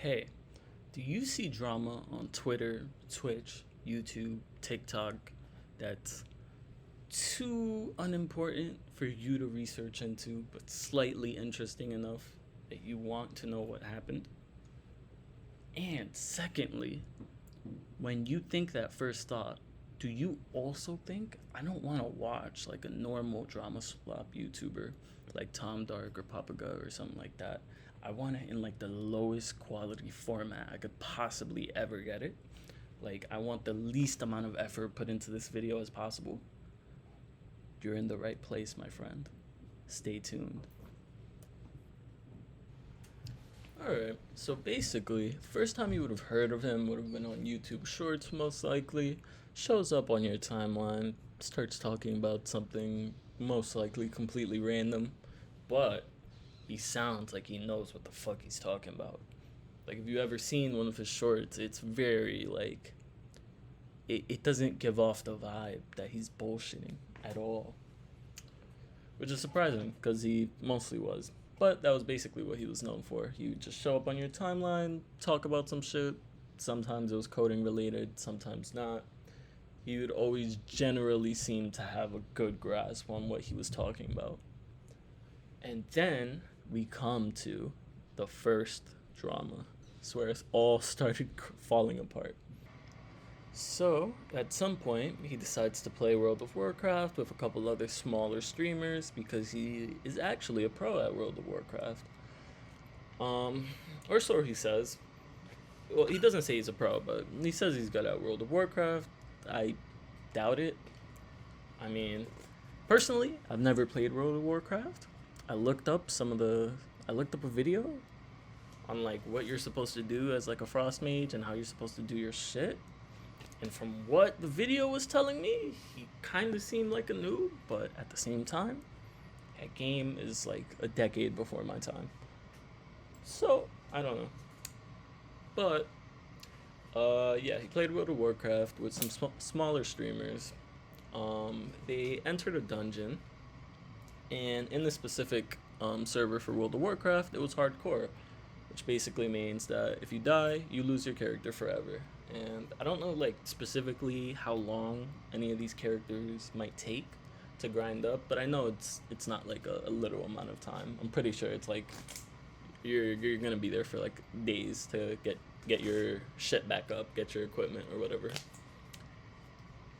Hey, do you see drama on Twitter, Twitch, YouTube, TikTok that's too unimportant for you to research into, but slightly interesting enough that you want to know what happened? And secondly, when you think that first thought, do you also think I don't want to watch like a normal drama swap YouTuber like Tom Dark or Papaga or something like that? I want it in like the lowest quality format I could possibly ever get it. Like I want the least amount of effort put into this video as possible. You're in the right place, my friend. Stay tuned. Alright, so basically, first time you would have heard of him would have been on YouTube Shorts, most likely. Shows up on your timeline, starts talking about something most likely completely random, but he sounds like he knows what the fuck he's talking about. Like, if you ever seen one of his shorts, it's very, like, it doesn't give off the vibe that he's bullshitting at all. Which is surprising, because he mostly was. But that was basically what he was known for. He would just show up on your timeline, talk about some shit. Sometimes it was coding related, sometimes not. He would always generally seem to have a good grasp on what he was talking about. And then we come to the first drama. It's where it all started falling apart. So, at some point, he decides to play World of Warcraft with a couple other smaller streamers because he is actually a pro at World of Warcraft. Or so he says. Well, he doesn't say he's a pro, but he says he's good at World of Warcraft. I doubt it. I mean, personally, I've never played World of Warcraft. I looked up a video on like what you're supposed to do as like a frost mage and how you're supposed to do your shit. And from what the video was telling me, he kind of seemed like a noob, but at the same time, that game is like a decade before my time. So, I don't know. But, yeah, he played World of Warcraft with some smaller streamers. They entered a dungeon, and in the specific server for World of Warcraft, it was hardcore, which basically means that if you die, you lose your character forever. And I don't know like specifically how long any of these characters might take to grind up, but I know it's not like a literal amount of time. I'm pretty sure it's like you're gonna be there for like days to get your shit back up, get your equipment or whatever.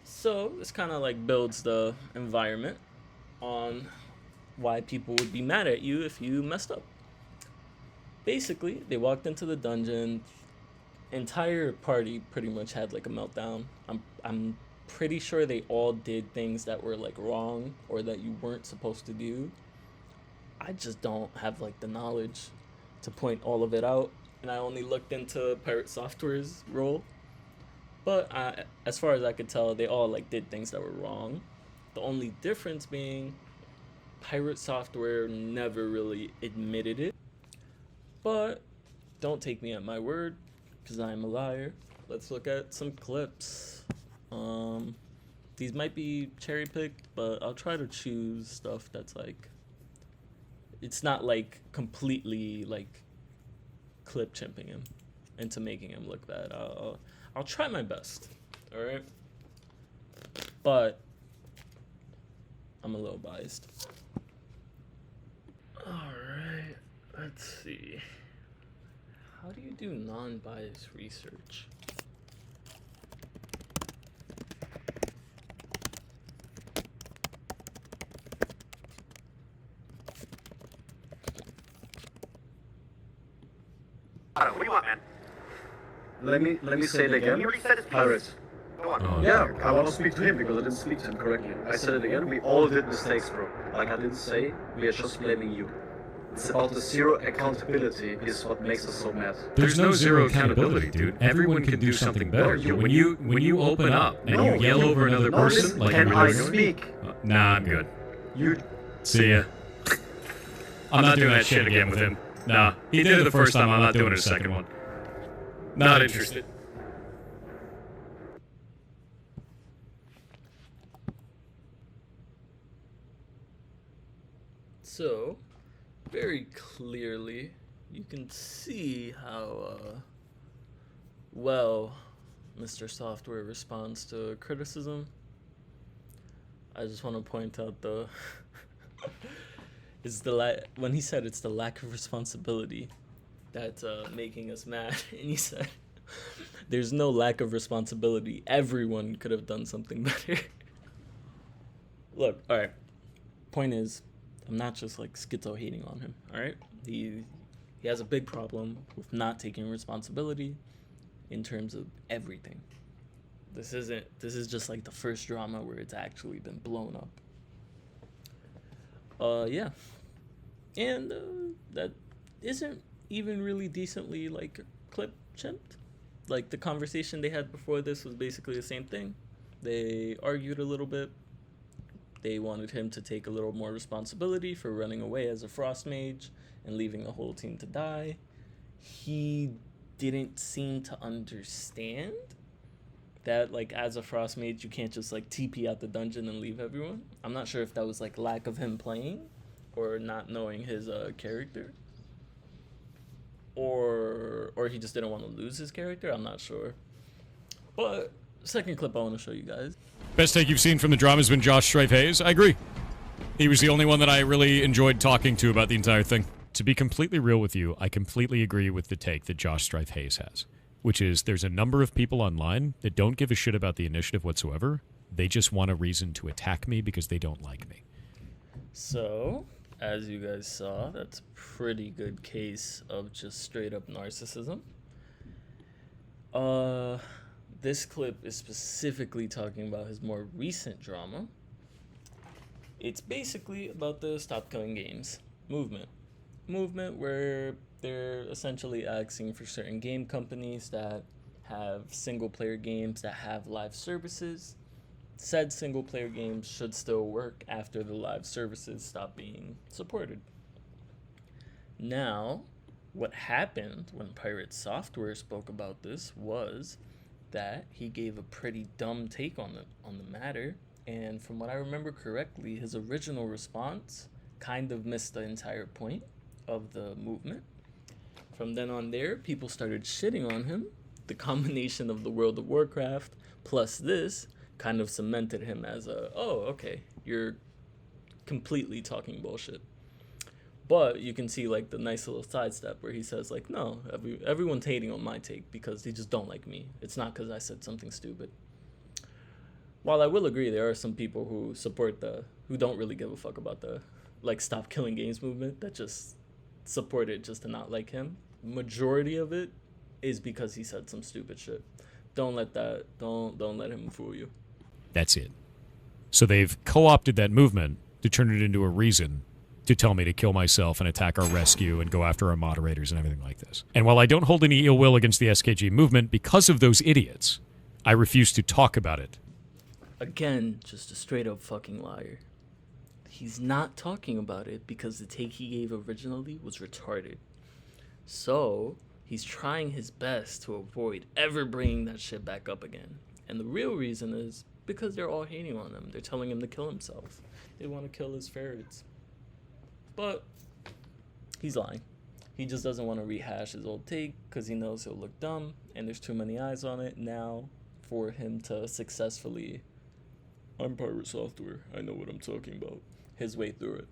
So this kind of like builds the environment on why people would be mad at you if you messed up. Basically, they walked into the dungeon. Entire party pretty much had like a meltdown. I'm pretty sure they all did things that were like wrong or that you weren't supposed to do. I just don't have like the knowledge to point all of it out, and I only looked into Pirate Software's role. But as far as I could tell, they all like did things that were wrong. The only difference being Pirate Software never really admitted it. But don't take me at my word, because I am a liar. Let's look at some clips. These might be cherry picked, but I'll try to choose stuff that's like, it's not like completely like clip chimping him into making him look bad. I'll try my best. All right, but I'm a little biased. All right, let's see. How do you do non-biased research? What do you want, man? Let me say it again. You already said it's Pirates. Go on. Yeah, I want to speak to him because I didn't speak to him correctly. I said it again. We all did mistakes, bro. Like I didn't say, we are just blaming you. It's about the zero accountability is what makes us so mad. There's no zero accountability, dude. Everyone can do something better. No, But when you open up and you yell over another person, like can you I really doing, speak? nah, I'm good. You See ya. I'm not doing that shit again with him. Nah, he did it the first time. I'm not doing it a second one. Not interested. So, very clearly, you can see how well Mr. Software responds to criticism. I just want to point out when he said it's the lack of responsibility that's making us mad, and he said there's no lack of responsibility. Everyone could have done something better. Look, all right. Point is, I'm not just like schizo hating on him. All right, he has a big problem with not taking responsibility in terms of everything. This is just like the first drama where it's actually been blown up. Yeah. And that isn't even really decently like clip chimped. Like the conversation they had before this was basically the same thing. They argued a little bit. They wanted him to take a little more responsibility for running away as a frost mage and leaving the whole team to die. He didn't seem to understand that, like, as a frost mage, you can't just, like, TP out the dungeon and leave everyone. I'm not sure if that was, like, lack of him playing or not knowing his character. Or he just didn't want to lose his character. I'm not sure. But second clip I want to show you guys. Best take you've seen from the drama has been Josh Strife Hayes. I agree. He was the only one that I really enjoyed talking to about the entire thing. To be completely real with you, I completely agree with the take that Josh Strife Hayes has, which is there's a number of people online that don't give a shit about the initiative whatsoever. They just want a reason to attack me because they don't like me. So, as you guys saw, that's a pretty good case of just straight up narcissism. This clip is specifically talking about his more recent drama. It's basically about the Stop Killing Games movement. Movement where they're essentially asking for certain game companies that have single-player games that have live services. Said single-player games should still work after the live services stop being supported. Now, what happened when Pirate Software spoke about this was that he gave a pretty dumb take on the matter, and from what I remember correctly, his original response kind of missed the entire point of the movement. From then on there, people started shitting on him. The combination of the World of Warcraft plus this kind of cemented him as okay, you're completely talking bullshit. But you can see like the nice little sidestep where he says like, no, everyone's hating on my take because they just don't like me. It's not because I said something stupid. While I will agree there are some people who who don't really give a fuck about the like Stop Killing Games movement that just support it just to not like him. Majority of it is because he said some stupid shit. Don't let him fool you. That's it. So they've co-opted that movement to turn it into a reason to tell me to kill myself and attack our rescue and go after our moderators and everything like this. And while I don't hold any ill will against the SKG movement because of those idiots, I refuse to talk about it. Again, just a straight up fucking liar. He's not talking about it because the take he gave originally was retarded. So, he's trying his best to avoid ever bringing that shit back up again. And the real reason is because they're all hating on him. They're telling him to kill himself. They want to kill his ferrets. But he's lying. He just doesn't want to rehash his old take because he knows he'll look dumb and there's too many eyes on it now for him to successfully, I'm Pirate Software, I know what I'm talking about, his way through it.